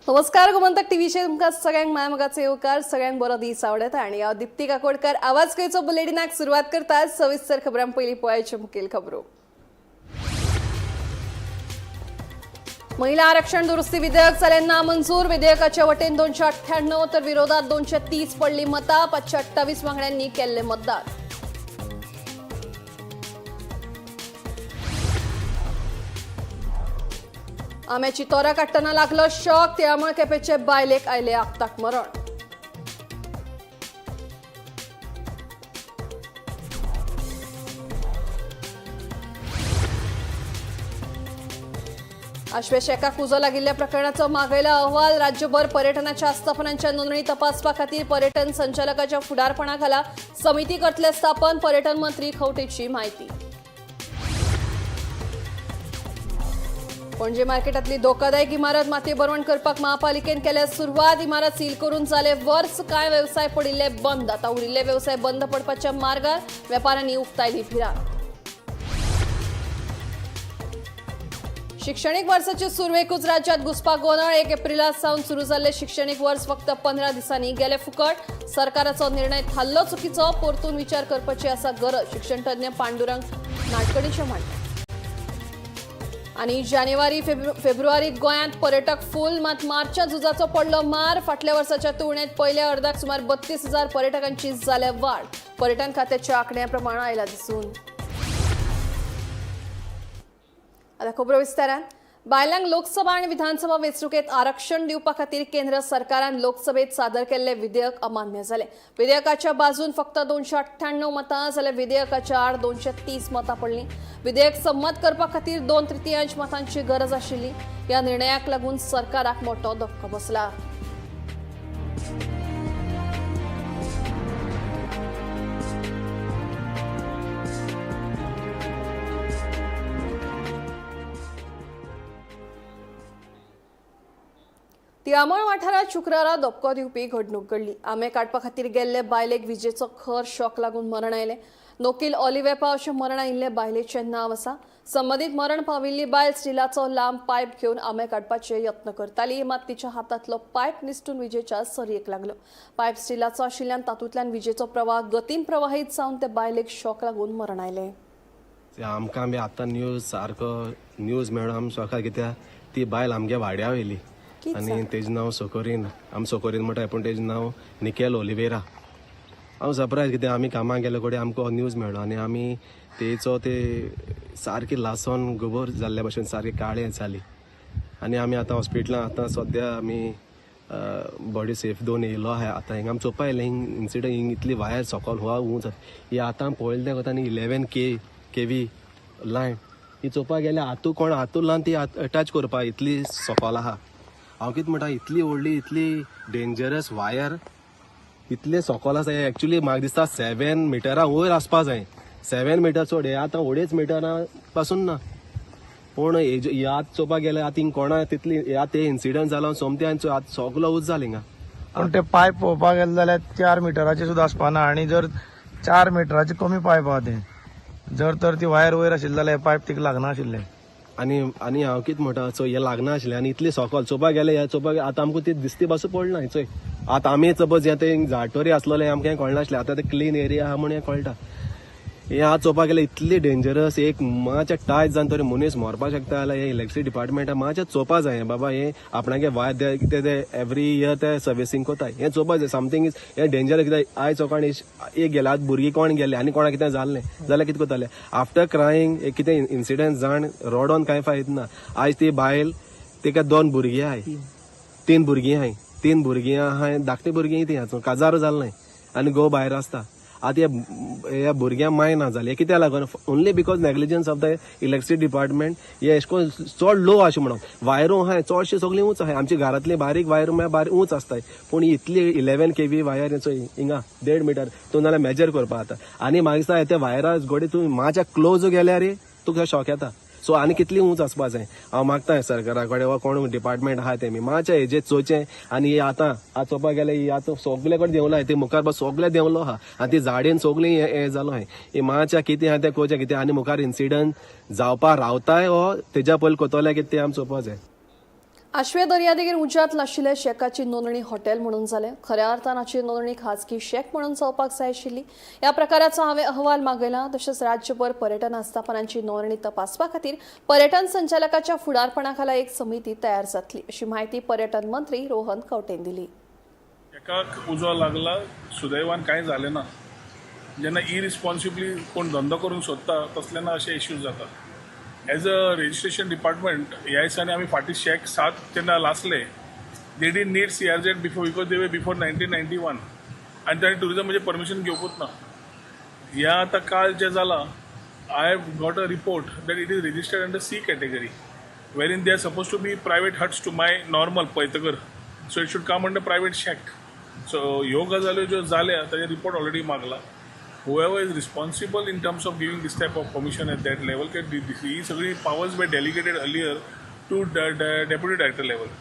नमस्कार गोमंतक टीव्हीचे तुमकां सगळ्यांक मायमगाचे येवकार सगळ्यांक बरो दीस आवडता आणि हांव दिप्ती काकोडकर आवाज खंयचो बुलेटिनाक सुरवात करतात सविस्तर खबरां पयलीं पळोवचे मुखेल खबरो। महिला आरक्षण दुरुस्ती विधेयक जालें नामंजूर। विधेयकाच्या वटेन 298 तर विरोधात 230 पडली मतां। 528 वांगड्यांनी केल्ले मतदान। आम्याची तोरा काडटना लागलो शॉक। त्यामुळे केपेचे बायलेक आयले आगताक मरण। आश्वेश एकाक उजो लागिल्ल्या प्रकरणाचो मागयला अहवाल। राज्यभर पर्यटनाच्या आस्थापनांच्या नोंदणी तपासपा खातीर पर्यटन संचालकाच्या फुडारपणाखाला समिती करतले स्थापन। पर्यटन मंत्री खंवटेची माहिती। पणजी मार्केटातली धोकादायक इमारत माती भरवण करपाक महापालिकेन केल्या सुरवात। इमारत सील करून जाले वर्स। कांय व्यवसाय पडिल्ले बंद। आता उरिल्ले व्यवसाय बंद पडपाच्या मार्गार। वेपाऱ्यांनी उक्तायली भिरांत। शिक्षणीक वर्साचे सुरवेकूच राज्यात घुसपाक गोंधळ। 1 एप्रिला सावन सुरू जाल्ले शिक्षणीक वर्स फक्त 15 दिसांनी गेले फुकट। सरकाराचो निर्णय थाल्लो चुकीचो। परतून विचार करपाची आसा गरज। शिक्षण तज्ञ पांडुरंग नाडकर्णीचे म्हणणे। आणि जानेवारी फेब्रुवारीत गोंयांत पर्यटक फूल। मात मार्चच्या झुजाचो पडलो मार। फाटल्या वर्साच्या तुळनेत पयल्या अर्धाक सुमार 32,000 पर्यटकांची जाले वाड। पर्यटन खात्याच्या आंकड्याप्रमाण आयला दिसून। आता खबरो विस्तारान। बायलांक लोकसभा आणि विधानसभा वेंचणुकेत आरक्षण दिवपा खातीर केंद्र सरकारान लोकसभेत सादर केल्ले विधेयक अमान्य जाले। विधेयकाच्या बाजून फक्त 298 मतां जाल्यार विधेयकाच्या आड 230 मतां पडली। विधेयक संमत करपा खातीर 2/3 मतांची गरज आशिल्ली। ह्या निर्णयाक लागून सरकाराक मोठो धक्को बसला। तिळामळ वाठारात शुक्रारा दपको दिवपी घडणूक घडली। आंबे काडपा खातीर गेल्ले बायलेक विजेचो खर शॉक लागून मरण आयलें। नोकील ऑलिवेपा अशें मरण आयिल्ले बायलेचें नांव आसा। संबंदीत मरण पाविल्ली बायल स्टिलाचो लांब पायप घेवन आंबे काडपाचे यत्न करताली। मात तिच्या हातांतलो पायप निसटून विजेच्या सरयेक लागलो। पायप स्टिलाचो आशिल्ल्यान तातूंतल्यान विजेचो प्रवाह गतीन प्रवाहीत जावन ते बायलेक शॉक लागून मरण आयलें। आमकां बी आतां न्यूज मेळ्ळो आमी शॉकार कित्याक ती बायल आमगे वाड्या वयली आणि तेजें नांव सोकोरीन। आमी सोकोरीन म्हणटाय पूण तेजें नांव निकेल ओलिवेरा। हांव सरप्रायज कित्याक आमी कामाक गेले कडेन आमकां न्यूज मेळ्ळो आणि आमी तेचो ते सारकी लासोन गोबर जाल्ल्या भशेन सारकी काळें जाली आणि आमी आतां हॉस्पिटलांत आतां सद्या आमी बॉडी सेफ दोन येयलो आहा। आतां हिंगा आमी चोवपा येयलें इन्सिडंट हिंग इतली वायर सकयल हुआ उंच ही आतां पळयलें तें कोतानी 11 kV लायन ही चोवपाक गेल्यार हातू लावन ती अटॅच करपा इतली सकयल आहा। हांव कितें म्हणटा इतली व्हडली इतली डेंजरस वायर इतले सकयल आसा एक्चुअली म्हाका दिसता 7 मिटरां वयर आसपा जाय। 7 मिटर चड हे आतां 2.5 मिटरां पासून ना पूण ह्या चोवपाक गेल्यार आतां हिंग कोणा तितली ह्या ते इन्सिडंट जालो सोमत्यांचो आतां सगलो उच जालें हिंगा। पूण ते पायप पळोवपाक गेले जाल्यार 4 मिटराचे सुद्दां आसपाना आणि जर 4 मिटराचे कमी पायप आहा ते जर तर ती वायर वयर आशिल्ली जाल्यार पायप तिका लागना आशिल्ले। आणि हांव कितें म्हणटा सो हे लागना आशिल्लें आनी इतली सकयल चोवपाक गेले हे चोवपाक आतां आमकां ती दिसती पासून पडना चोय। आतां आमी सपोज हे ते झाटोरी आसलोले आमकां हें कळना आसलें आतां ते क्लीन एरिया आहा म्हणून हें कळटा। हे आज चोवपाक गेल्यार इतली डेंजरस एक मातशें टायट जावन तरी मनीस मरपाक शकता जाल्यार हे इलेक्ट्रिसिटी डिपार्टमेंटा मातशें चोवपा जाय बाबा हे आपणागे वायर कितें ते एवरी इयर ते सर्विसींग कोताय हें चोवपा जाय। समथींग इज हें डेंजर कित्याक आयज सकाळीं एक गेले आज भुरगीं कोण गेले आनी कोणा कितें जाल्लें जाल्यार कितें कोताले आफ्टर क्रायींग एक कितें इन्सिडंट जाण रडोन कांय फायद ना। आयज ती बायल तिका 2 भुरगीं आहाय 3 भुरगीं आहाय 3 भुरगीं आहाय धाकटी भुरगीं ती हाचो काजारो जाल नाय आनी घोव भायर आसता। आतां ह्या भुरग्यां माय ना जाली कित्याक लागून only because negligence of the electricity department हे अशें करून चड लो अशें म्हणून वायरू आहाय चडशी सगळी उंच आहाय। आमची घरांतली बारीक वायर म्हळ्यार बारीक उंच आसताय पूण इतली 11 kV वायर हिंगा 1.5 मिटर तूं नाल्यार मेजर करपा जाता आनी म्हाका दिसता ते वायरा घोडी तूं मातशें क्लोज गेल्यार तुका शॉक येता। सो आनी कितली उंच आसपा जाय। हांव मागतां सरकारा कडेन वा कोण डिपार्टमेंट आहा तेमी मातशें हेजेर चोवचें आनी हे आतां चोवपाक गेल्यार आतां सगळे कडेन देंवला ते मुखार सगळे देंवलो आहा आनी ती झाडेन सगळीं हें जालो हाय हे मातशें कितें आहा तें कोचें कितें आनी मुखार इन्सिडंट जावपा रावताय वो तेज्या पयलीं कोतोले कितें तें आमी चोवपा जाय। आशवे दर्यादेगेर उज्यांत नाशिल्ले शेकाची नोंदणी हॉटेल म्हणून जाले. खऱ्या अर्थान हाची नोंदणी खाजगी शेक म्हणून जावपाक जाय आशिल्ली. ह्या प्रकाराचो हांवें अहवाल मागयला. तशेंच राज्यभर पर्यटन आस्थापनांची नोंदणी तपासपा खातीर पर्यटन संचालकाच्या फुडारपणा खाला एक समिती तयार जातली, अशी माहिती पर्यटन मंत्री रोहन खंवटेन दिली. एकाक उजो लागला, सुदैवान कांय जालें ना. जेन्ना इरिस्पॉन्सिबली कोण धंदो करूंक सोदता तसलेना अशे इश्यूज जाता. एज अ रजिस्ट्रेशन डिपार्टमेंट ह्या दिसांनी आमी फाटीं शेक 7 तेन्ना लासले. They did need CRZ before, because they were before 1991 आनी ताणें टुरिजमाचें परमिशन घेवपूच ना. ह्या आतां काल जें जालां, I have got a report that it is registered under C category, wherein they are supposed to be private huts to my normal पळयतकर. So it should come under private shack. So ह्यो गजाल्यो ज्यो जाल्या ताचे report already मागला. Whoever is responsible in terms of giving this type of permission at that level, ही सगळी powers were delegated earlier to deputy director level.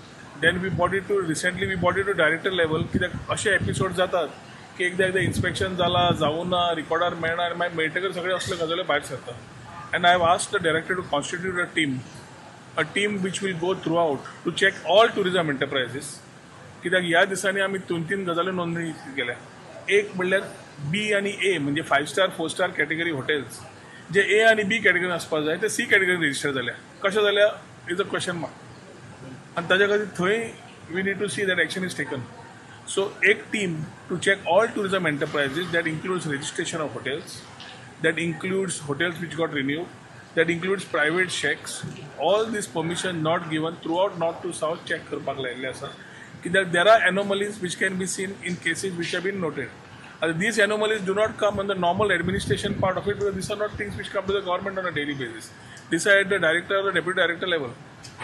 Then we brought it to director level. कित्याक अशे episode जातात की एकदा inspection जाला, जावूं ना, रिकॉर्डार मेळना आनी मागीर मेळटकर सगळे असले गजाल्यो भायर सरता. And I have asked the director to constitute a team which will go throughout to check all tourism enterprises. कित्याक ह्या दिसांनी आमी 2-3 गजाल्यो नोंदणी केल्या. एक म्हणल्यार B आणि A म्हणजे 5 स्टार 4 स्टार कॅटेगरी हॉटेल्स जे A आणि B कॅटेगरीन आसपाक जाय ते C कॅटेगरीन रजिस्टर जाल्या. कशें जाल्या इज अ क्वेश्चन मार्क. आनी ताज्या खातीर थंय we need to see that action is taken. So एक team to check all tourism enterprises that includes registration of hotels, that includes hotels which got renewed, that includes private shacks. All this permission not given throughout north to south check करपाक लायिल्ले आसा. कित्याक there are anomalies which can be seen in cases which have been noted. These anomalies do not come on the normal administration part of it, because these are not things which come to the government on a daily basis. These are at the director or the deputy director level.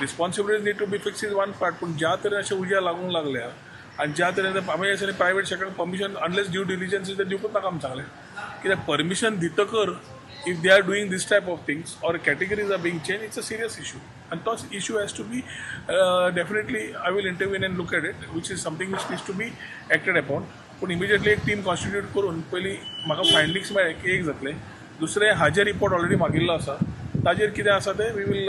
Responsibilities need to be fixed is one part, पण ज्या तरेन अशे उज्या लागूंक लागल्या आनी ज्या तरेन आमी अशें प्रायवेट शेकाक परमिशन अनलेस ड्यू डिलिजन्स ते दिवपूच नाका आमी सांगलें. कित्याक परमिशन दितकर if they are doing this type of things or categories are being changed, it's a serious issue. And that issue has to be, definitely I will intervene and look at it, which is something which needs to be acted upon. पण immediately एक team constitute करून पयलीं म्हाका फायंडिंग्स मेळ्ळे की एक जातले. दुसरें हाजेर रिपोर्ट ऑलरेडी मागिल्लो आसा. ताजेर कितें आसा तें we will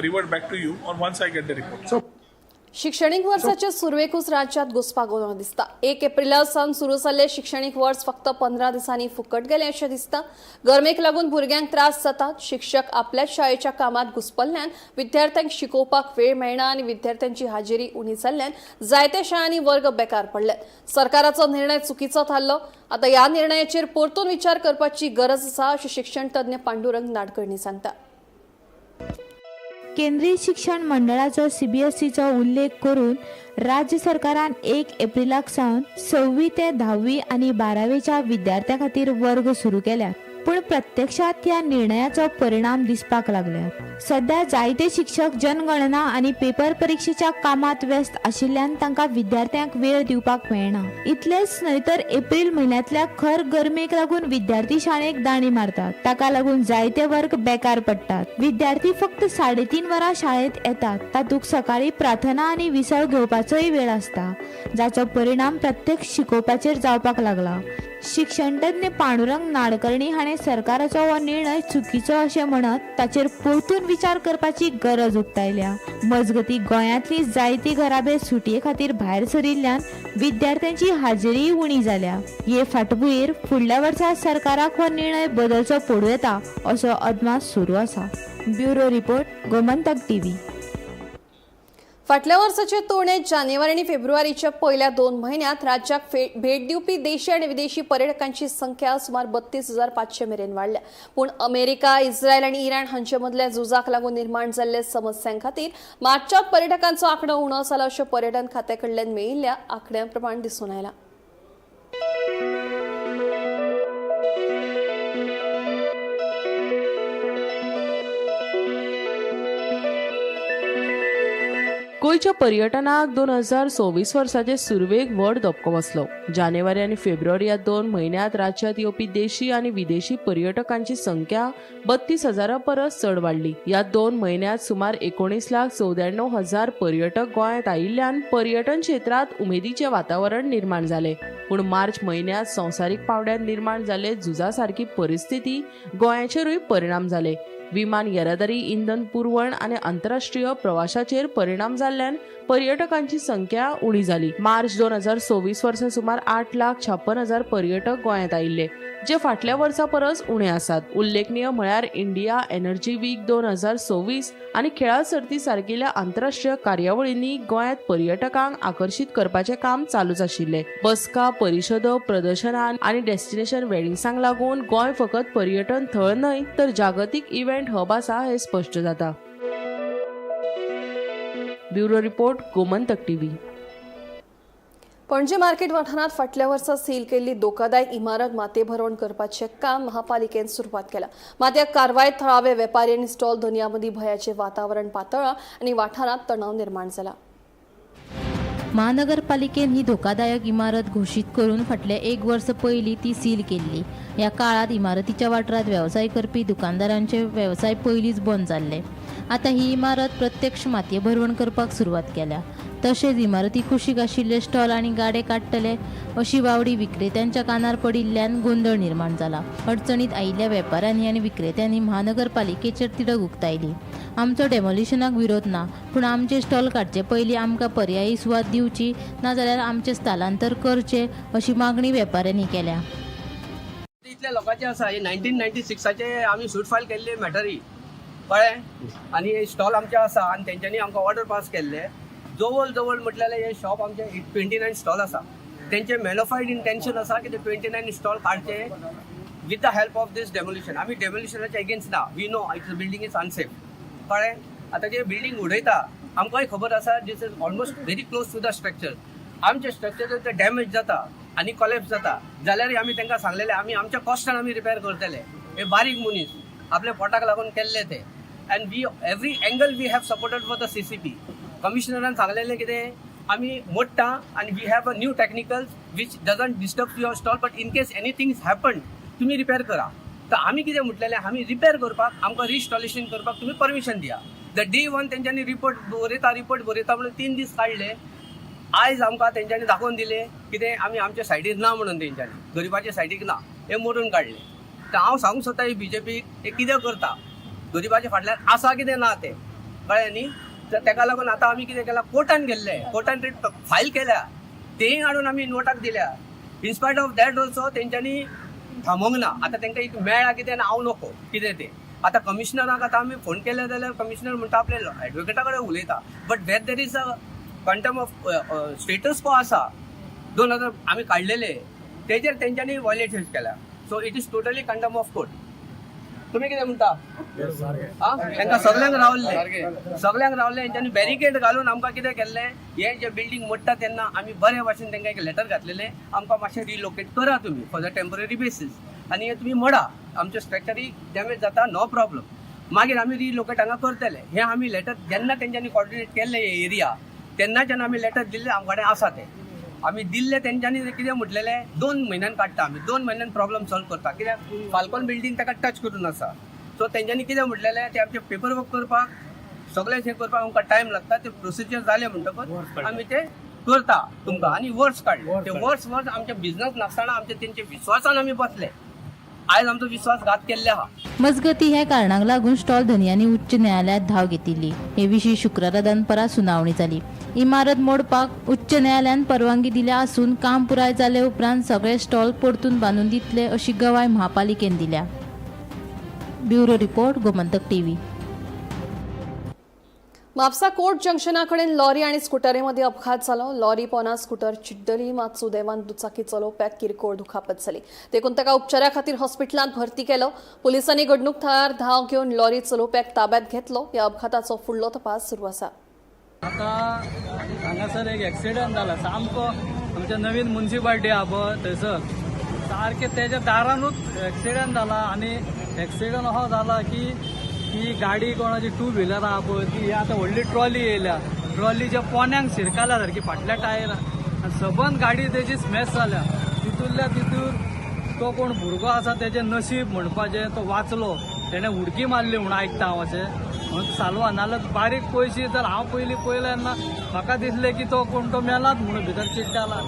revert back to you on once I get the report. शिक्षणीक वर्साचे सुरवेकूच राज्यात घुसपागोंदळ दिसता. 1 एप्रिलासावन सुरू जाल्ले शिक्षणीक वर्स फक्त 15 दिसांनी फुकट गेले अशें दिसता. गरमेक लागून भुरग्यांक त्रास जातात. शिक्षक आपल्याच शाळेच्या कामात घुसपल्ल्यान विद्यार्थ्यांक शिकोवपाक वेळ मेळना आनी विद्यार्थ्यांची हाजेरी उणी जाल्ल्यान जायत्या शाळांनी वर्ग बेकार पडल्यात. सरकाराचो निर्णय चुकीचो थारलो. आता ह्या निर्णयाचेर परतून विचार करपाची गरज आसा अशें शिक्षण तज्ञ पांडुरंग नाडकर्णी सांगता. केंद्रीय शिक्षण मंडळाचो CBSEचो उल्लेख करून राज्य सरकारान 1 एप्रिलाक सावन 6वी ते 10वी आनी 12वेच्या विद्यार्थ्यां खातीर वर्ग सुरू केल्यात. पण प्रत्यक्षात ह्या निर्णयाचो परिणाम दिसपाक लागल्यात. सध्या जायते शिक्षक जनगणना आनी पेपर परीक्षेच्या कामात व्यस्त आशिल्ल्यान तांकां विद्यार्थ्यांक वेळ दिवपाक मेळना. इतलेंच न्हय तर एप्रिल म्हयन्यांतल्या खर गरमेक लागून विद्यार्थी शाळेक दांडी मारतात. ताका लागून जायते वर्ग बेकार पडटात. विद्यार्थी फक्त 3.5 वरां शाळेत येतात. तातूंत सकाळी प्रार्थना आनी विसळ घेवपाचोय वेळ आसता, जाचो परिणाम प्रत्येक शिकोवपाचेर जावपाक लागला. शिक्षण तज्ञ पांडुरंग नाडकर्णी हाणें सरकाराचो हो निर्णय चुकीचो अशें म्हणत ताचेर परतून विचार करपाची गरज उक्तायल्या. मजगतीं गोंयांतली जायतीं घराबे सुटये खातीर भायर सरिल्ल्यान विद्यार्थ्यांची हाजेरी उणी जाल्या. हे फाटभुंयेर फुडल्या वर्सा सरकाराक हो निर्णय बदलचो पडूं येता असो अदमास सुरू आसा. Bureau report, Gomantak TV. फाटल्या वर्साचे तुळनेत जानेवारी आणि फेब्रुवारीच्या पहिल्या 2 महिन्यात राज्यात भेट दिवपी देशी आणि विदेशी पर्यटकांची संख्या सुमार 32,500 मेरेन वाढल्या. पण अमेरिका, इस्रायल आणि इराण हांचे मदल्या झुजाक लागून निर्माण जाल्ल्या समस्यां खातीर मार्चांत पर्यटकांचो आंकडो उणो जाला अशें पर्यटन खात्या कडल्यान मेळिल्ल्या आंकड्यां प्रमाण दिसून आयला. गोंयच्या पर्यटनाक 2024 वर्साचे सुरवेक व्हड धपको बसलो. जानेवारी आणि फेब्रुवारी ह्या 2 म्हयन्यांत राज्यात येवपी देशी आणि विदेशी पर्यटकांची संख्या 32,000 परस चड वाडली. ह्या 2 म्हयन्यांत सुमार 19,94,000 पर्यटक गोंयांत आयिल्ल्यान पर्यटन क्षेत्रात उमेदीचे वातावरण निर्माण जाले. पूण मार्च म्हयन्यांत संवसारीक पावड्यार निर्माण जाल्ले झुजा सारखी परिस्थिती गोंयाचेरूय परिणाम जाले. विमान येरादारी इंधन पुरवण आनी आंतरराष्ट्रीय प्रवासाचेर परिणाम जाल्ल्यान पर्यटकांची संख्या उणी जाली. मार्च 2024 वर्सा सुमार 8,56,000 पर्यटक गोंयांत आयिल्ले, जे फाटल्या वर्सा परस उणे आसात. उल्लेखनीय म्हळ्यार इंडिया एनर्जी वीक 2024 आनी खेळां सर्ती सारकिल्या आंतरराष्ट्रीय कार्यावळींनी गोंयांत पर्यटकांक आकर्षित करपाचें काम चालूच आशिल्लें. बसका, परिशदो, प्रदर्शनां आनी डेस्टिनेशन वेडिंग्सांक लागून गोंय फकत पर्यटन थळ न्हय तर जागतीक इव्हेंट हब आसा हें स्पश्ट जाता. Bureau report, Gomantak TV. Panaji market वाठारात फाटल्या वर्सा सील केल्ली धोकादायक इमारत माते भरवण करपाचें काम महापालिकेन सुरवात केला. मात ह्या कारवायेत थळावे वेपारी आनी स्टॉल धनियां मदीं भयाचें वातावरण पातळ्ळां आनी वाठारांत तणाव निर्माण जाला. महानगरपालिकेन ही धोकादायक इमारत घोषित करून फाटल्या 1 वर्स पयलीं ती सील केल्ली. ह्या काळात इमारतीच्या वाठारात वेवसाय करपी दुकानदारांचे वेवसाय पयलींच बंद जाल्ले. आता ही इमारत प्रत्यक्ष मातये भरवण करपाक सुरवात केल्या. तशेंच इमारती कुशीक आशिल्ले स्टॉल आनी गाडे काडटले अशी वावडी विक्रेत्यांच्या कानार पडिल्ल्यान गोंधळ निर्माण जाला. अडचणीत आयिल्ल्या वेपाऱ्यांनी आनी विक्रेत्यांनी महानगरपालिकेचेर तिडक उक्तायली. आमचो डेमोलिशनाक विरोध ना, पूण आमचे स्टॉल काडचे पयलीं आमकां पर्यायी सुवात दिवची, नाजाल्यार आमचे स्थलांतर करचे अशी मागणी वेपाऱ्यांनी केल्या. इतल्या लोकांचे आसा, हे 1996चे आमी सूट फायल केल्ले मॅटरी कळ्ळें, आनी स्टॉल आमचे आसा आनी तेंच्यांनी आमकां ऑर्डर पास केल्ले. जवळ म्हटल्यार हे शॉप आमचे 29 स्टॉल आसा. तेंचे मॅनिफाईड इंटेंशन आसा की ते 29 स्टॉल काडचे with the help of this demolition. आमी डेमोलिशनाचे अगेन्स्ट ना, we know it's building is unsafe. कळ्ळें. आतां जे बिल्डींग उडयता आमकांय खबर आसा this is almost very close to the structure. आमचे स्ट्रक्चर जर ते डॅमेज जाता आनी कॉलेप्स जाता जाल्यार आमी तांकां सांगलेले आमी आमच्या कॉस्टान आमी रिपेर करतले. हे बारीक मनीस आपल्या पोटाक लागून केल्ले ते. And we every angle we have supported for the CCP. कमिशनरान सांगलेलें कितें, आमी मोडटा आनी we have a new technical which doesn't disturb your stall, but in case anything happen तुमी रिपेर करा. तर आमी कितें म्हटलेलें, आमी रिपेर करपाक आमकां रिस्टॉलेशन करपाक तुमी परमिशन दिया. द डे वन तेंच्यांनी रिपोर्ट बरयता म्हणून 3 दीस काडले. आयज आमकां तेंच्यांनी दाखोवन दिले कितें आमी आमच्या सायडीर ना म्हणून, तेंच्यांनी गरिबाच्या सायडीक ना हे मोडून काडले. तर हांव सांगूंक सोदता BJPक हे कितें करता, गरिबाच्या फाटल्यान आसा कितें ना तें कळ्ळें न्ही. तर तेका लागून आतां आमी कितें केलां, कोर्टान गेल्ले, कोर्टान रिट फायल केल्या, तेंय हाडून आमी नोटाक दिल्या. इनस्पायट ऑफ दॅट ऑल्सो तेंच्यांनी थांबोंक ना. आतां तेंकां एक मेळ्ळा कितें आनी हांव नको कितें तें. आतां कमिशनराक आतां आमी फोन केले जाल्यार कमिशनर म्हणटा आपल्या एडवोकेटा कडेन उलयता, but where there is a contempt of status quo आसा 2000 आमी काडलेले तेजेर तेंच्यांनी वॉयलेट केल्या. So it is totally contempt of court. तुम्ही कितें म्हणटा, तांकां सगळ्यांक रावले हेंच्यांनी बॅरिकेड घालून आमकां कितें केल्लें, हे जे बिल्डींग मोडटा तेन्ना आमी बरे भाशेन तांकां एक लेटर घातलेलें, आमकां मातशें रिलोकेट करा तुमी फॉर द टेम्पररी बेसीस आनी हे तुमी मोडा, आमचे स्ट्रक्चरी डॅमेज जाता नो प्रॉब्लम, मागीर आमी रिलोकेट हांगा करतले. हे आमी लेटर जेन्ना तेंच्यांनी कॉर्डिनेट केल्ले हे एरिया तेन्नाच्यान आमी लेटर दिल्ले, आमकडे आसा ते आमी दिल्ले. तेंच्यांनी कितें म्हटलेलें 2 म्हयन्यान काडटा आमी, 2 म्हयन्यान प्रॉब्लम सॉल्व करता, कित्याक फाल्कॉन बिल्डींग ताका टच करून आसा. सो तेंच्यांनी कितें म्हटलेलें, ते आमचे पेपर वर्क करपाक सगळें हें करपाक आमकां टायम लागता. ते प्रोसिजर जाले म्हणटकच आमी ते करता तुमकां, आनी वर्ड्स काडले. ते वर्ड्स आमचे बिझनस नासतना आमचे तेंचे विश्वासान आमी बसले. आयज आमचो विश्वासघात केल्ले आहा. मजगती ह्या कारणाक लागून स्टॉल धनियांनी उच्च न्यायालयात धाव घेतिल्ली. हे विशीं शुक्रारा दनपारा सुनावणी जाली. इमारत मोडपाक उच्च न्यायालयान परवानगी दिल्या असून काम पुराय जाले उपरांत सगळे स्टॉल परतून बांदून दितले अशी गवाय महापालिकेन दिल्या. Bureau report, Gomantak TV. Mapusa court जंक्शना कडेन लॉरी आनी स्कुटरीमध्ये अपघात जालो. लॉरी पोना स्कुटर चिड्डली, मात सुदैवान दुचाकी चलोवप्याक किरकोळ दुखापत जाली. देखून ताका उपचारा खातीर हॉस्पिटलांत भरती केलो. पुलिसांनी घडणूक थळार धांव घेवन लॉरी चलोवप्याक ताब्यात घेतलो. ह्या अपघाताचो फुडलो तपास सुरू आसा. आतां हांगासर एक एक्सिडंट जाला सामको आमच्या नवीन म्युन्सिपाल्टी आहा पळय थंयसर सारकें तेज्या दारानूच एक्सिडंट जाला. आनी एक्सिडंट असो जाला की ही गाडी कोणाची 2 व्हिलर आहा पळय ती आतां व्हडली ट्रॉली येयल्या, ट्रॉलीच्या पोन्यांक शिरकाल्या सारकी फाटल्या टायरान, सबंद गाडी तेजी स्मॅश जाल्या. तितूंतल्या तितून तो कोण भुरगो आसा तेजें नशीब म्हणपाचें, तो वाचलो, तेणें उडकी मारली म्हणून आयकता हांव अशें म्हणून चालवा. नाल्यार बारीक पयशी तर हांव पयलीं पयलें तेन्ना म्हाका दिसलें की तो कोण तो मेलात म्हणून भितर चिड्डाला,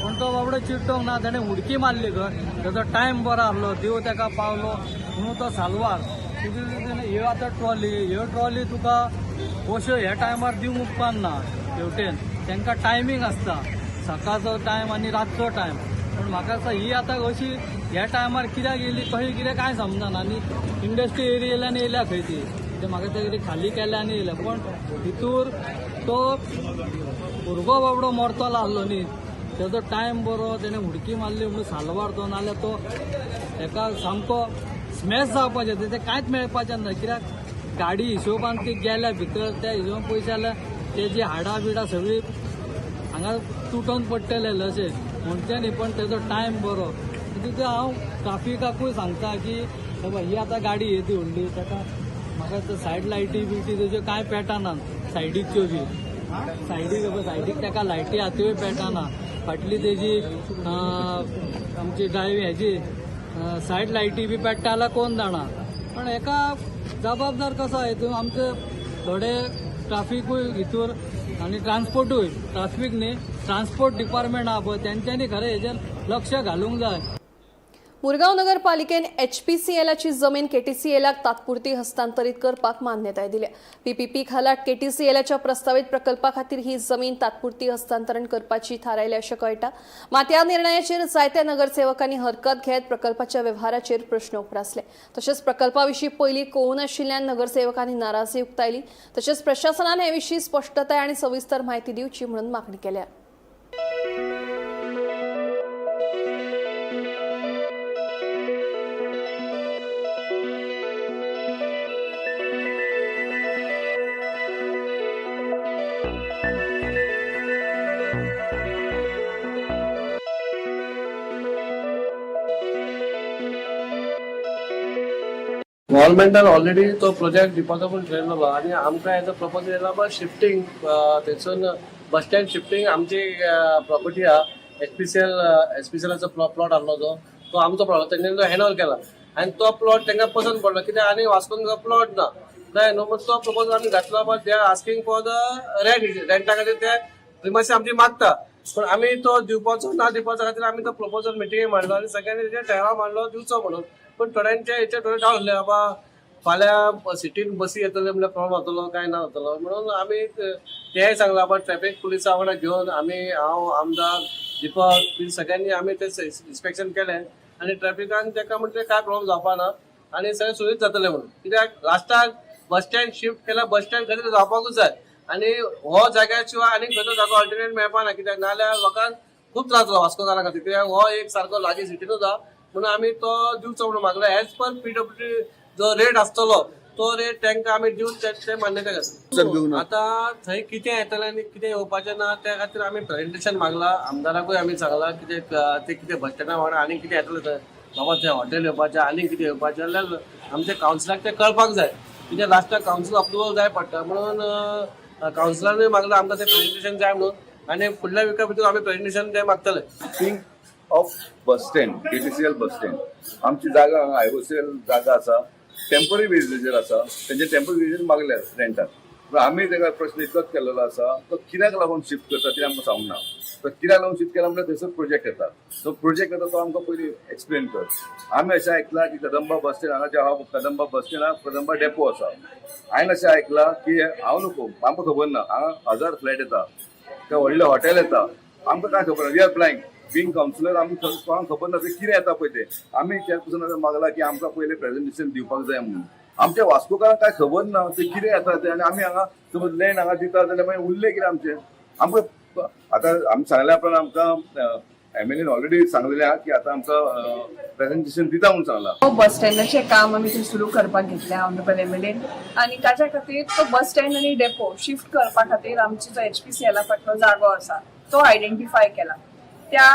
पूण तो बाबडो चिड्डोंक ना, ताणें उडकी मारली खंय, तेजो टायम बरो आहलो, देव ताका पावलो म्हणून तो सालवार ह्यो आतां ट्रॉली तुका अश्यो ह्या टायमार दिवंक उपकारना हेवटेन तांकां टायमींग आसता सकाळचो टायम आनी रातचो टायम पण म्हाका दिसता ही आतां अशी ह्या टायमार कित्याक येयली कशी कितें कांय समजना आनी इंडस्ट्री एरियेलान येयल्या खंय ती ते म्हाका ते कितें खाली केल्या आनी येयल्या पण भितूर तो भुरगो बाबडो मरतलो आसलो न्ही तेजो टायम बरो तेणें उडकी मारली म्हणून साल्वार तो नाल्यार तो एका सामको स्मॅश जावपाचें तें कांयच मेळपाचें ना कित्याक गाडी हिशोबान ती गेल्या भितर त्या हिशोबान पयशे जाल्यार तेजी हाडां बिडां सगळीं हांगा तुटोन पडटलें अशें म्हणचें न्ही पण तेजो टायम बरो तितून हांव ट्राफिकाकूय सांगता की बाबा ही आतां गाडी येदी व्हडली ताका म्हाका सायड लायटी बिटी तेज्यो कांय पेटनात सायडीच्यो बी सायडीक ताका लायटी आहा त्योय पेटना फाटली तेजी आमची ड्रायव्ह हेजी सायड लायटी बी पेट्टा जाल्यार कोण जाणा पण हेका जबाबदार कसो हितून आमचे थोडे ट्राफिकूय हितूर आनी ट्रान्सपोर्टूय ट्राफिक न्ही ट्रान्सपोर्ट डिपार्टमेंट आहा पळय तेंच्यांनी खरें हेजेर लक्ष घालूंक जाय. मुरगांव नगरपालिकेन HPCLची जमीन KTCLक तात्पुरती हस्तांतरीत करपाक मान्यताय दिल्या. PPP खाला KTCLच्या प्रस्तावित प्रकल्पा खातीर ही जमीन तात्पुरती हस्तांतरण करपाची थारायल्या अशें कळटा. मात ह्या निर्णयाचेर जायत्या नगरसेवकांनी हरकत घेत प्रकल्पाच्या वेव्हाराचेर प्रश्न उपरासले. तशेंच प्रकल्पाविशीं पयलीं कळूनाशिल्ल्यान नगरसेवकांनी नाराजी उक्तायली. तशेंच प्रशासनान हे विशीं स्पश्टताय आनी सविस्तर म्हायती दिवची म्हणून मागणी केल्या. गव्हर्मेंटान ऑलरेडी तो प्रोजेक्ट दिवपाचो ठरलेलो आनी आमकां एज अ प्रपोजल येयला बट शिफ्टींग थंयसून बस स्टँड शिफ्टींग आमची प्रॉपर्टी आहा HPCLचो प्लॉट आहलो तो आमचो प्लॉट तेंच्यानी तो हँड ओव्हर केला आनी तो प्लॉट तांकां पसंद पडलो कित्याक आनी वास्कोन प्लॉट ना कळ्ळें न्हू बट तो प्रपोजल आमी घातलो but they are asking for the rent a खातीर ते मातशें आमची मागता पण आमी तो दिवपाचो ना दिवपाच्या खातीर आमी तो प्रपोजल मिटिंगेक मांडलो आनी सगळ्यांनी तेजेर ठराव मांडलो दिवचो म्हणून पण थोड्यांचे हेचे थोडे डावट आसले बाबा फाल्यां सिटीन बसी येतले म्हणल्यार प्रॉब्लम जातलो काय ना जातलो म्हणून आमी तेय सांगला बाबा ट्रॅफिक पुलिसा वांगडा घेवन हांव आमदार दीपक बी सगळ्यांनी आमी ते इन्स्पेक्शन केलें आनी ट्रॅफिकान ताका म्हणजे काय प्रॉब्लम जावपा ना आनी सगळें सुरळीत जातलें म्हणून कित्याक लास्टाक बस स्टँड शिफ्ट केल्यार बस स्टँड खंय तरी जावपाकूच जाय आनी हो जाग्या शिवाय आनी खंयचो जागो ऑल्टरनेट मेळपा ना कित्याक नाल्यार लोकांक खूब त्रास जालो वास्कोकारां खातीर कित्याक हो एक सारको लागीं सिटीनूच आहा म्हणून आमी तो दिवचो म्हणून मागलो एज पर PWD जो रेट आसतलो तो रेट तांकां आमी दिवन ते मान्यता घेतली. आतां थंय कितें येतलें आनी कितें येवपाचें ना त्या खातीर आमी प्रेजेंटेशन मागला आमदाराकूय आमी सांगला ते कितें बस स्टँडा वांगडा आनी कितें येतलें थंय बाबा थंय हॉटेल येवपाचें आनी कितें येवपाचें जाल्यार आमच्या कावन्सिलाक तें कळपाक जाय कित्याक लास्टाक कावन्सिल अप्रुवल जाय पडटा म्हणून कावन्सिलानूय मागला आमकां तें प्रेजेंटेशन जाय म्हणून आनी फुडल्या विका भितर आमी प्रेजेंटेशन तें मागतले. Of bus stand KTCL bus stand आमची जागा हांगा IOCL जागा आसा टेम्पररी बेजीचेर आसा तेंचे टेम्पररी बेजीचेर मागल्या रेंटाक पण आमी ताका प्रश्न इतलोच केल्लो आसा तो कित्याक लागून शिफ्ट करता तें आमकां सांगूंक ना तो कित्याक लागून शिफ्ट केला म्हणजे थंयसर प्रोजेक्ट येता तो प्रोजेक्ट येता तो आमकां पयलीं एक्सप्लेन कर. आमी अशें आयकलां की कदंबा बस स्टँड हांगा जे आहा कदंबा बस स्टँड हा कदंबा डेपो आसा हांवें अशें आयकलां की हांव न्हू आमकां खबर ना हांगा 1000 फ्लॅट येता ते व्हडले हॉटेल येता आमकां काय खबर ना वी आर प्लायंग बींग कावन्सिलर आमी कोणाक खबर ना ते कितें येता पळय ते आमी त्या पसून मागला की आमकां पयलें प्रेजेंटेशन दिवपाक जाय म्हणून आमच्या वास्कोकारांक काय खबर ना ते कितें येता ते आनी आमी हांगा समज लँड हांगा दिता जाल्यार मागीर उरलें कितें आमचें आमकां आतां आमी सांगल्या प्रमाणे आमकां MLAन ऑलरेडी सांगलेलें आहा की आतां आमकां प्रेजेंटेशन दिता म्हणून सांगला. बस स्टँडाचें काम आमी थंय सुरू करपाक घेतलें ऑनरेबल MLAन आनी ताच्या खातीर तो बस स्टँड आनी डेपो शिफ्ट करपा खातीर आमचो जो HPCL फाटलो जागो आसा तो आयडेंटिफाय केला. त्या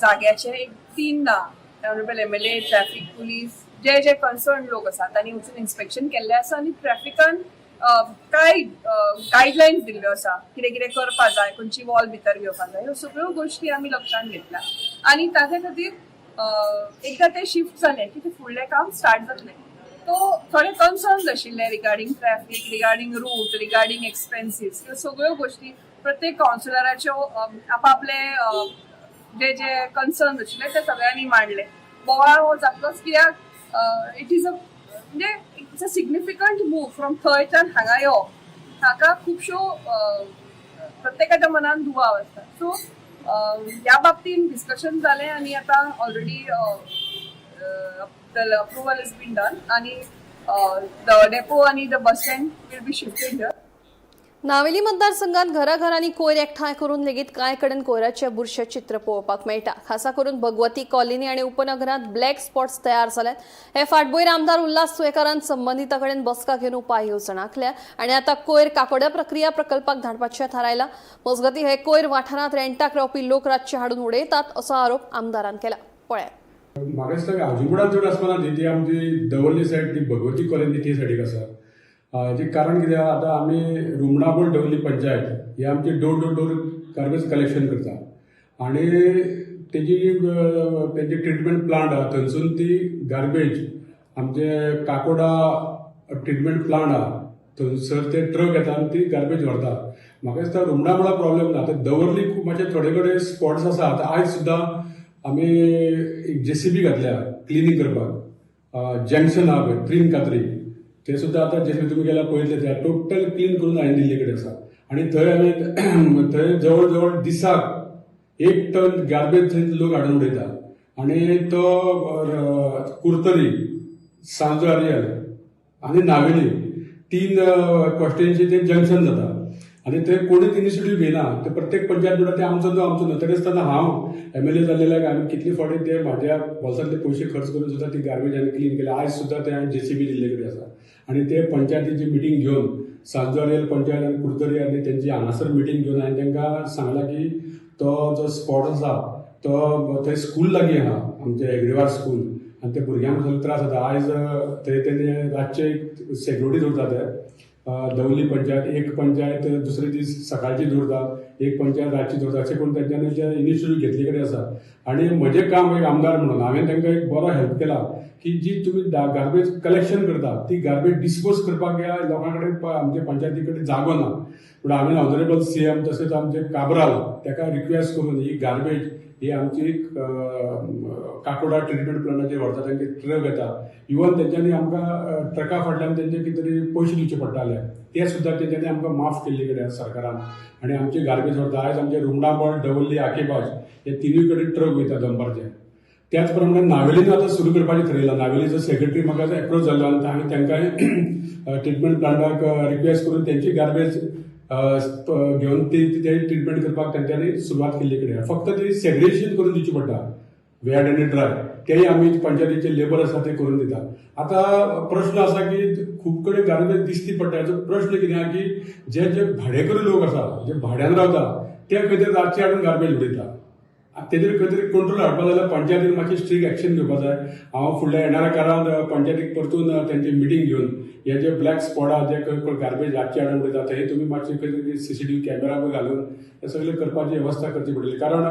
जाग्याचे एक 3 ऑनरेबल MLA ट्रॅफिक पुलीस जे कन्सर्न लोक आसा तांणी वचून इन्स्पेक्शन केल्लें आसा आनी ट्रॅफिकान काय गायडलायन्स दिल्ल्यो आसा कितें कितें करपा जाय खंयची वॉल भितर घेवपा जाय ह्यो सगळ्यो गोश्टी आमी लक्षांत घेतल्या आनी ताचे खातीर एकदां तें शिफ्ट जालें की तें फुडलें काम स्टार्ट जातलें. तो थोडे कन्सर्न्स आशिल्ले regarding traffic regarding route regarding expenses ह्यो सगळ्यो गोश्टी प्रत्येक कावन्सिलराच्यो आपआपले जे कन्सर्न आशिल्ले ते सगळ्यांनी मांडले. बोवाळ हो जातलोच कित्याक इट इज म्हणजे it's a significant move from थंयच्यान हांगा येवप हाका खुबश्यो प्रत्येकाच्या मनान दुबाव आसता. सो ह्या बाबतीन डिस्कशन जालें आनी आतां already the approval has been done and the depot and the bus stand will be shifted here. Navelim मतदारसंघात घराघरांनी कोयर एकठांय करून लेगीत कांय कडेन कोयराचे बुरशे चित्र पळोवपाक मेळटा. खासा करून भगवती कॉलनी आणि उपनगरांत ब्लॅक स्पॉट्स तयार जाल्यात. हे फाटभुंयेर आमदार उल्हास तुयेकारान संबंधिता कडेन बसका घेवन उपाय येवजण आंखल्या आनी आतां कोयर काकोड्या प्रक्रिया प्रकल्पाक धाडपाचें थारायलां. मजगतीं हे कोयर वाठारांत रेंटाक रावपी लोक रातचे हाडून उडयतात असो आरोप आमदारान केला. पळयात. म्हाका दिसता हावजिंगबोर्डान चड आसपाना ती आमची दवर्ली सायड ती भगवती कॉलनी ती सायडीक आसा. हेजें कारण कितें आतां आमी रुमणाबोळ दवर्ली पंचायत ही आमची door to door garbage collection करता आनी तेजी ट्रिटमेंट प्लांट आहा थंयसून ती गार्बेज आमचे काकोडा ट्रिटमेंट प्लांट आहा थंयसर ते ट्रक येता आनी ती गार्बेज व्हरता. म्हाका दिसता रुमणाबोळा प्रॉब्लेम ना. आतां दवर्ली खूब मातशे थोडे कडेन स्पॉट्स आसा. आतां आयज सुद्दां आमी एक JCB घातल्या क्लिनींग करपाक. जंक्शन आहा पळय त्रीन कात्री ते सुद्दां आतां JCB तुमी गेल्यार पळयतले ते टोटल क्लीन करून हांवें दिल्ले कडेन आसा आनी थंय आमी थंय जवळ जवळ दिसाक 1 टन गार्बेज थंय लोक हाडून उडयता आनी तो कुर्तरी सांजो आरियल आनी नावेली 3 कॉन्स्टिट्युएन्सी ते जंक्शन जाता आनी थंय कोणूच इनिशिएटीव घेयना. ते प्रत्येक पंचायत म्हणटा ते आमचो न्हू. तरी आसतना हांव MLA जाल्ल्याक हांवें कितले फावटी ते म्हाज्या बोल्सांतले पयशे खर्च करून सुद्दां ती गार्बेज हांवें क्लीन केल्या. आयज सुद्दां ते हांवें JCB दिल्ले कडेन आसा आनी ते पंचायतीची मिटींग घेवन सांजो आरियल पंचायत आनी कुर्तरी आनी तेंची हांगासर मिटींग घेवन हांवें तांकां सांगलां की तो जो स्पॉट आसा तो थंय स्कूल लागीं आहा आमचे हेगडेवार स्कूल आनी ते भुरग्यांक सगळे त्रास जाता. आयज थंय तेणी रातचे सेक्युरिटी दवरता ते दवली पंचायत. एक पंचायत दुसरे दीस सकाळची दवरता एक पंचायत रातची दवरता. अशें करून तेंच्यांनी ते इनिशिएटीव घेतले कडेन आसा आनी म्हजें काम एक आमदार म्हणून हांवें तांकां एक बरो हेल्प केला की जी तुमी गार्बेज कलेक्शन करता ती गार्बेज डिस्पोज करपाक ह्या लोकां कडेन आमच्या पंचायती कडेन जागो ना. पूण हांवें ऑनरेबल CM तशेंच आमचे काबराल ताका रिक्वेस्ट करून ही गार्बेज ही आमची काकोडा ट्रिटमेंट प्लांटाचेर व्हरता तांचे ट्रक येता. इवन तेंच्यांनी आमकां ट्रका फाटल्यान तेंचे कितें तरी पयशे दिवचे पडटाले ते सुद्दां तेंच्यांनी आमकां माफ केल्ले कडेन सरकारान आनी आमची गार्बेज व्हरता. आयज आमचे रुमणाबळ दवर्ली आकेबाज हे तिनूय कडेन ट्रक वयता दनपारचे. त्याच प्रमाणे नावेलीन आतां सुरू करपाचें थारायलां. नावेलीचो सेक्रेटरी म्हाका एप्रोच जाल्लो आनी हांवें तांकां ट्रिटमेंट प्लांटाक रिक्वेस्ट करून तेंची गार्बेज घेवन ती ट्रिटमेंट करपाक तेंच्यांनी सुरवात केल्ली कडेन. फक्त ती सेग्रेगेशन करून दिवची पडटा वेड आनी ड्राय तेय आमी पंचायतीचे लेबर आसा ते करून दिता. आतां प्रश्न आसा की खूब कडेन गार्बेज दिश्टी पडटा. हेचो प्रश्न कितें आहा की जे भाडेकरू लोक आसा जे भाड्यान रावता ते खंय तरी रातचे हाडून गार्बेज उडयता. तेजेर खंय तरी कंट्रोल हाडपाक जाल्यार पंचायतीन मातशी स्ट्रीक एक्शन घेवपाक जाय. हांव फुडल्या येणाऱ्या काळांत पंचायतीक परतून तेंची मिटींग घेवन हे जे ब्लॅक स्पॉट आहा जे गार्बेज रातचे हाडून उडयता थंय तुमी मातशे खंय तरी CCTV कॅमेरा घालून हे सगळे करपाची वेवस्था करची पडटली. कारण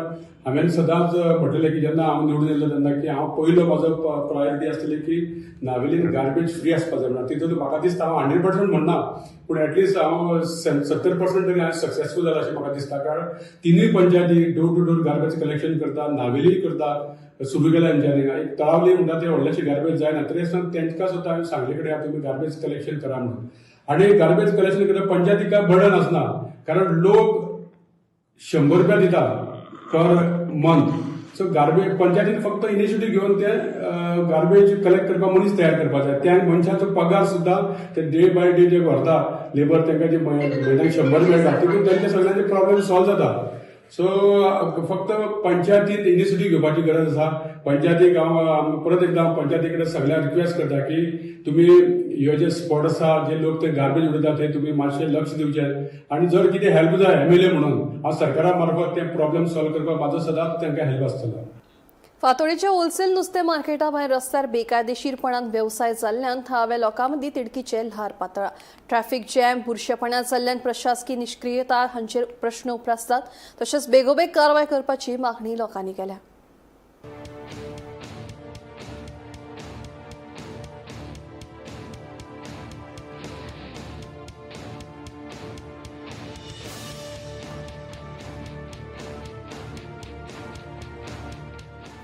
हांवें सदांच म्हटलेलें की जेन्ना हांव निवडून येयल्लो तेन्ना की हांव पयलो म्हाजो प्रायोरिटी आसतली की नावेलीन गार्बेज फ्री आसपाक जाय म्हणून. तितून म्हाका दिसता हांव 100% म्हणना पूण एटलिस्ट हांव 70% तरी हांवें सक्सेसफूल जाला अशें म्हाका दिसता. कारण तिनूय पंचायती door to door garbage collection करता. नावेलीय करता सुरू केल्या तेंच्यांनी. एक तळावली म्हणटा ते व्हडलेशे गार्बेज जायना तरी आसतना तेंकां सुद्दां हांवें सांगले कडेन तुमी गार्बेज कलेक्शन करा म्हणून. आनी गार्बेज कलेक्शन करता पंचायतीक काय बर्डन आसना कारण लोक 100 रुपया दिता पर मंथ. सो गार्बेज पंचायतीन फक्त इनिशिएटीव घेवन ते गार्बेज कलेक्ट करपाक मनीस तयार करपाक जाय. त्या मनशाचो पगार सुद्दां ते डे बाय डे जे व्हरता लेबर तांकां जे म्हयन्याक 100 मेळटा तितून तेंचे सगळ्यांचे प्रॉब्लेम सॉल्व जाता. सो फक्त पंचायतीन इनिशिएटीव घेवपाची गरज आसा. पंचायतीक हांव परत एकदां पंचायती कडेन सगळ्यांक रिक्वेस्ट करता की तुमी ह्यो जे स्पॉट आसा जे लोक ते गार्बेज उडयता थंय तुमी मातशें लक्ष दिवचें आनी जर कितें हेल्प जाय MLA म्हणून हांव सरकारा मार्फत ते प्रॉब्लेम सॉल्व करपाक म्हाजो सदांच तांकां हेल्प आसतलो. फातोडेच्या होलसेल नुस्तें मार्केटा भायर रस्त्यार बेकायदेशीरपणान वेवसाय जाल्ल्यान थळाव्या लोकां मदीं तिडकीचे ल्हार पातळ्ळा. ट्रॅफिक जॅम बुरशेपणां जाल्ल्यान प्रशासकी निश्क्रियता हांचेर प्रश्न उपरासतात. तशेंच बेगोबेग कारवाय करपाची मागणी लोकांनी केल्या.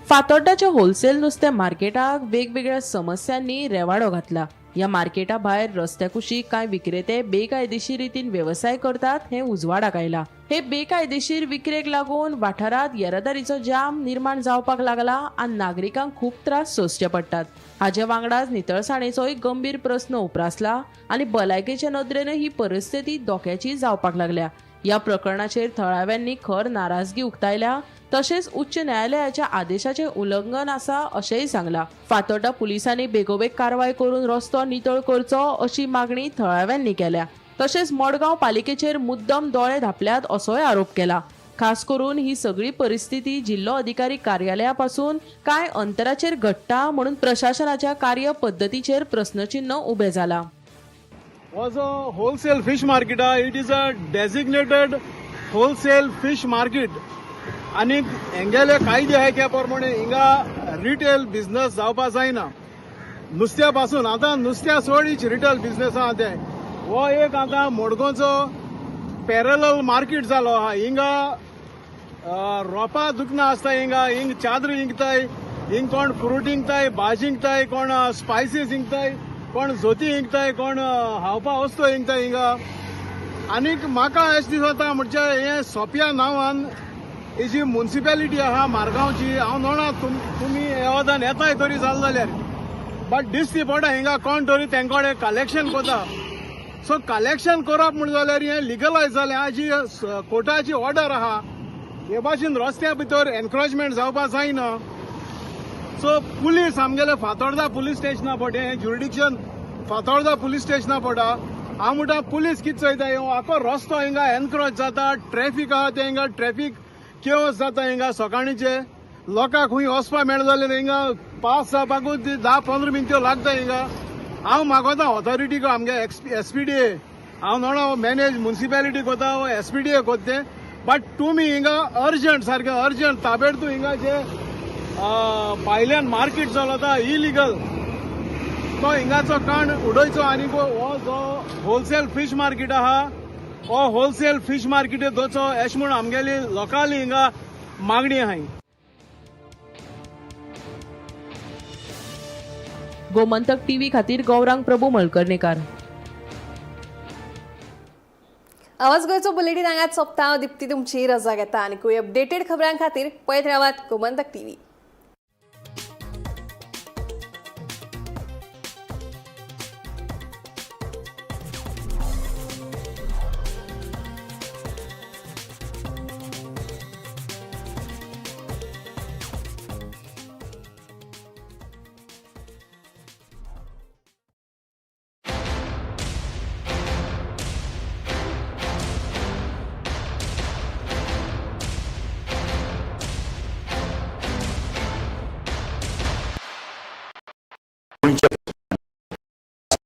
फातोड्डाच्या होलसेल नुस्तें मार्केटाक वेगवेगळ्या समस्यांनी रेवाडो घातला. या मार्केटा भायर रस्त्या कुशीक कांय विक्रेते बेकायदेशीर रितीन व्यवसाय करतात हे उजवाडाक आयला. हे बेकायदेशीर विक्रेक लागून वाठारात येरादारीचो जाम निर्माण जावपाक लागला आनी नागरिकांक खूप त्रास सोंसचे पडटात. हाचे वांगडाच नितळसाणेचो एक गंभीर प्रस्न उप्रासला आनी भलायकेचे नदरेन ही परिस्थिती धोक्याची जावपाक लागल्या. या प्रकरणाचेर थळाव्यांनी खर नाराजगी उक्तायल्या. तशेंच उच्च न्यायालयाच्या आदेशाचे उल्लंघन आसा अशेंय सांगला. फातोर्डा पुलिसांनी बेगोबेग कारवाय करून रस्तो नितळ करचो अशी मागणी थळाव्यांनी केल्या. तशेंच मडगांव पालिकेचेर मुद्दम दोळे धापल्यात असोय आरोप केला. खास करून ही सगळी परिस्थिती जिल्लो अधिकारी कार्यालया पासून कांय अंतराचेर घडटा म्हणून प्रशासनाच्या कार्यपद्दतीचेर प्रश्नचिन्ह उबें जाला. was a wholesale fish market. It is a designated wholesale fish market. आणि हेंगेले कायदे आहे त्या प्रमाणे हिंगा रिटेल बिझनेस जावपा जायना. नुस्त्या पासून आतां नुस्त्या सोडीच रिटेल बिझनेस आहा ते हो एक आतां मडगांवचो पॅरलल मार्केट जालो आहा. हिंगा रोपां दुखना आसता, हिंग चादर इंकताय, हिंग कोण फ्रूट इंकताय, भाजी इंकताय, कोण स्पायसीस इंकताय, कोण जोती इंकताय, कोण हावपा वस्तू इंकताय हिंगा. आनीक म्हाका अशें दिसता म्हणजे हे सोप्या नांवान ही जी म्युनिसिपॅलिटी आहा मारगांवची, हांव नोणा तुमी येवदान येताय तरी जाल जाल्यार, बट दिसती पडटा हिंगा कोण तरी तेंकोडे कलेक्शन कोता. सो कलेक्शन करप म्हण जाल्यार हें लिगलायज जालें. जी कोर्टाची ऑर्डर आहा हे भाशेन रस्त्या भितर एनक्रोचमेंट जावपा जायना. सो पुलीस आमगेले फातोर्डा पुलीस स्टेशना पडटा, हें ज्युरिडिक्शन फातोर्डा पुलीस स्टेशना पडटा. हांव म्हणटा पुलीस कितें चोयता, आखो रस्तो हिंगा एनक्रोच जाता, ट्रॅफिक आहा ते हिंगा ट्रॅफिक केओस जाता हिंगा. सकाळीचे लोकांक खंय वचपा मेळ जाल्यार हिंगा पास जावपाकूच 10-15 मिनटो लागता हिंगा. हांव मागोता ऑथॉरिटीक आमगे एसपीडीए, हांव नोणा मॅनेज म्युनिसिपॅलिटी कोता एसपीडीए कोत्ते, बट तुमी हिंगा अर्जंट सारकें अर्जंट ताबेड तूं हिंगा जे भायल्यान मार्केट चलता इलिगल तो हिंगाचो काण उडयचो. आनी हो जो होलसेल फीश मार्केट आहा हो होलसेल फीश मार्केट दोचो अशें म्हूण आमगेली लोकाली हिंगा मागणी आहाय. गोमंतक टीव्ही खातीर गौरांग प्रभू मळकर्णीकार. आवाज गोंयचो बुलेटीन हांगाच सोंपता. हांव दिप्ती तुमची रजा घेता आनी खूब अपडेटेड खबरां खातीर पळयत रावात गोमंतक टीव्ही.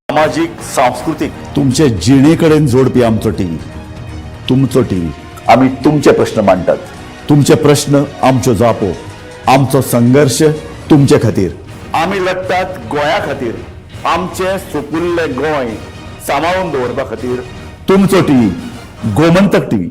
सामाजिक सांस्कृतिक तुमचे जिणेकडेन जोडपी आमचो टीव्ही, तुमचो टीव्ही. आम्ही तुमचे प्रश्न मांडतात, तुमचे प्रश्न आमच्यो जापो, आमचो संघर्ष तुमचे खातीर. आम्ही लढतात गोंया खातीर, आमचे सोपुल्ले गोंय सांबाळून दवरपा खातीर. तुमचो टीव्ही गोमंतक टीव्ही.